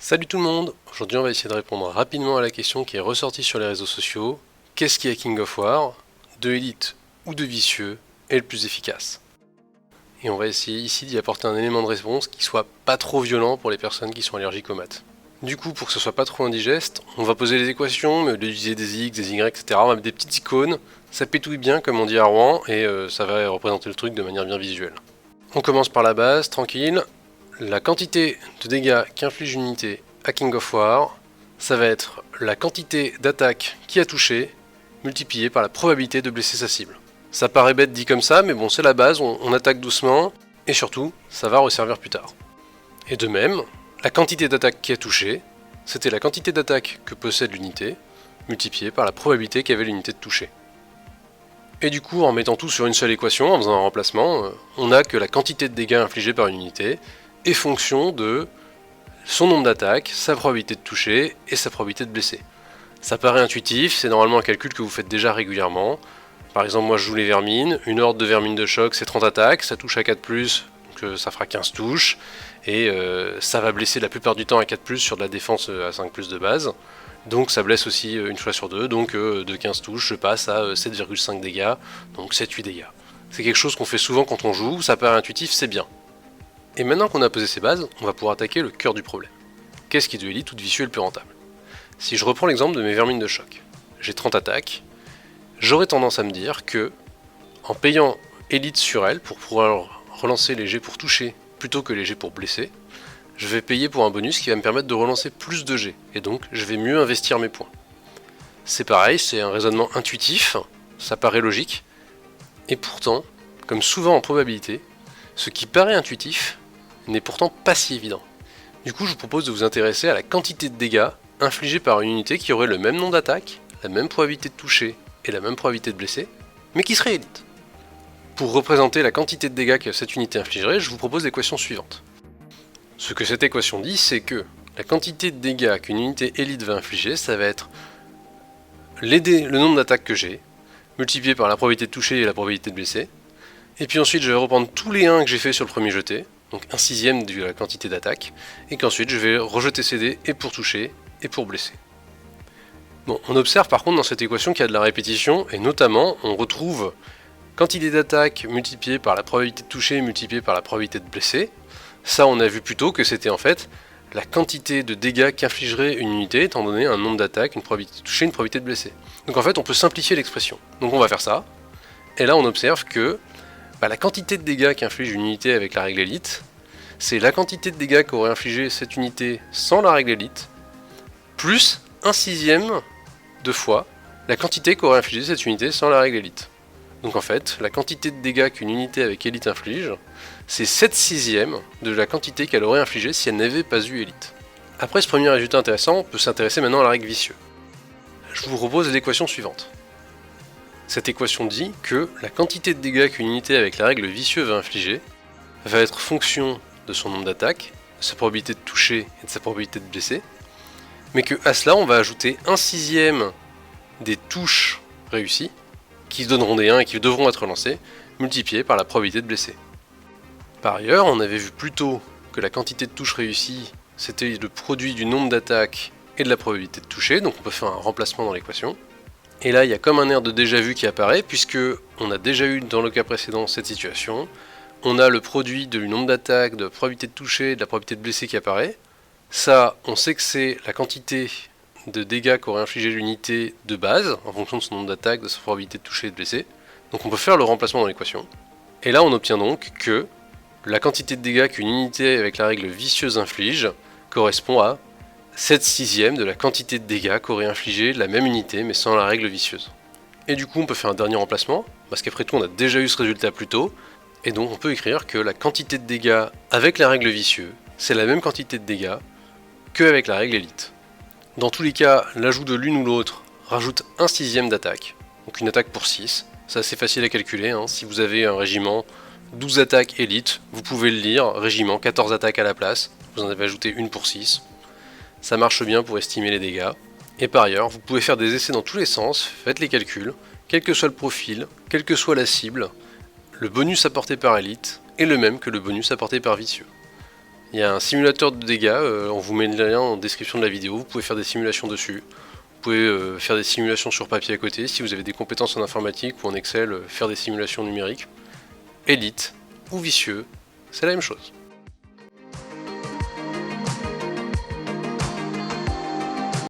Salut tout le monde! Aujourd'hui on va essayer de répondre rapidement à la question qui est ressortie sur les réseaux sociaux. Qu'est-ce qui est King of War? De élite ou de vicieux est le plus efficace? Et on va essayer ici d'y apporter un élément de réponse qui soit pas trop violent pour les personnes qui sont allergiques aux maths. Du coup, pour que ce soit pas trop indigeste, on va poser les équations, mais au lieu d'utiliser des x, des y, etc., on va mettre des petites icônes, ça pétouille bien comme on dit à Rouen, et ça va représenter le truc de manière bien visuelle. On commence par la base, tranquille. La quantité de dégâts qu'inflige une unité à King of War, ça va être la quantité d'attaque qui a touché, multipliée par la probabilité de blesser sa cible. Ça paraît bête dit comme ça, mais bon, c'est la base, on attaque doucement, et surtout, ça va resservir plus tard. Et de même, la quantité d'attaque qui a touché, c'était la quantité d'attaque que possède l'unité, multipliée par la probabilité qu'avait l'unité de toucher. Et du coup, en mettant tout sur une seule équation, en faisant un remplacement, on a que la quantité de dégâts infligés par une unité est fonction de son nombre d'attaques, sa probabilité de toucher et sa probabilité de blesser. Ça paraît intuitif, c'est normalement un calcul que vous faites déjà régulièrement. Par exemple, moi je joue les vermines, une horde de vermines de choc c'est 30 attaques, ça touche à 4+, donc ça fera 15 touches, et ça va blesser la plupart du temps à 4+, sur de la défense à 5+ de base. Donc ça blesse aussi une fois sur deux, donc de 15 touches je passe à 7,5 dégâts, donc 7-8 dégâts. C'est quelque chose qu'on fait souvent quand on joue, ça paraît intuitif, c'est bien. Et maintenant qu'on a posé ces bases, on va pouvoir attaquer le cœur du problème. Qu'est-ce qui de élite ou de vicieux est le plus rentable? Si je reprends l'exemple de mes vermines de choc, j'ai 30 attaques, j'aurais tendance à me dire que, en payant élite sur elle pour pouvoir relancer les jets pour toucher plutôt que les jets pour blesser, je vais payer pour un bonus qui va me permettre de relancer plus de jets, et donc je vais mieux investir mes points. C'est pareil, c'est un raisonnement intuitif, ça paraît logique, et pourtant, comme souvent en probabilité, ce qui paraît intuitif n'est pourtant pas si évident. Du coup, je vous propose de vous intéresser à la quantité de dégâts infligés par une unité qui aurait le même nombre d'attaques, la même probabilité de toucher et la même probabilité de blesser, mais qui serait élite. Pour représenter la quantité de dégâts que cette unité infligerait, je vous propose l'équation suivante. Ce que cette équation dit, c'est que la quantité de dégâts qu'une unité élite va infliger, ça va être le nombre d'attaques que j'ai, multiplié par la probabilité de toucher et la probabilité de blesser, et puis ensuite je vais reprendre tous les 1 que j'ai fait sur le premier jeté, donc 1/6 de la quantité d'attaque, et qu'ensuite je vais rejeter ces dés et pour toucher et pour blesser. Bon, on observe par contre dans cette équation qu'il y a de la répétition, et notamment on retrouve quantité d'attaque multipliée par la probabilité de toucher multipliée par la probabilité de blesser. Ça on a vu plus tôt que c'était en fait la quantité de dégâts qu'infligerait une unité étant donné un nombre d'attaques, une probabilité de toucher, une probabilité de blesser. Donc en fait on peut simplifier l'expression. Donc on va faire ça, et là on observe que la quantité de dégâts qu'inflige une unité avec la règle élite, c'est la quantité de dégâts qu'aurait infligé cette unité sans la règle élite, plus 1/6 de fois la quantité qu'aurait infligé cette unité sans la règle élite. Donc en fait, la quantité de dégâts qu'une unité avec élite inflige, c'est 7/6 de la quantité qu'elle aurait infligée si elle n'avait pas eu élite. Après ce premier résultat intéressant, on peut s'intéresser maintenant à la règle vicieux. Je vous propose l'équation suivante. Cette équation dit que la quantité de dégâts qu'une unité avec la règle vicieux va infliger va être fonction de son nombre d'attaques, de sa probabilité de toucher et de sa probabilité de blesser, mais que à cela on va ajouter 1/6 des touches réussies, qui donneront des 1 et qui devront être lancées, multipliées par la probabilité de blesser. Par ailleurs, on avait vu plus tôt que la quantité de touches réussies, c'était le produit du nombre d'attaques et de la probabilité de toucher, donc on peut faire un remplacement dans l'équation. Et là, il y a comme un air de déjà-vu qui apparaît, puisque on a déjà eu dans le cas précédent cette situation. On a le produit du nombre d'attaques, de la probabilité de toucher et de la probabilité de blesser qui apparaît. Ça, on sait que c'est la quantité de dégâts qu'aurait infligé l'unité de base, en fonction de son nombre d'attaques, de sa probabilité de toucher et de blesser. Donc on peut faire le remplacement dans l'équation. Et là, on obtient donc que la quantité de dégâts qu'une unité avec la règle vicieuse inflige correspond à 7/6 de la quantité de dégâts qu'aurait infligé la même unité mais sans la règle vicieuse. Et du coup on peut faire un dernier remplacement, parce qu'après tout on a déjà eu ce résultat plus tôt, et donc on peut écrire que la quantité de dégâts avec la règle vicieuse, c'est la même quantité de dégâts qu'avec la règle élite. Dans tous les cas, l'ajout de l'une ou l'autre rajoute 1/6 d'attaque, donc une attaque pour 6, c'est assez facile à calculer, si vous avez un régiment 12 attaques élite, vous pouvez le lire, régiment 14 attaques à la place, vous en avez ajouté une pour 6, ça marche bien pour estimer les dégâts. Et par ailleurs, vous pouvez faire des essais dans tous les sens, faites les calculs, quel que soit le profil, quelle que soit la cible, le bonus apporté par élite est le même que le bonus apporté par vicieux. Il y a un simulateur de dégâts, on vous met le lien en description de la vidéo, vous pouvez faire des simulations dessus. Vous pouvez faire des simulations sur papier à côté, si vous avez des compétences en informatique ou en Excel, faire des simulations numériques. Élite ou vicieux, c'est la même chose.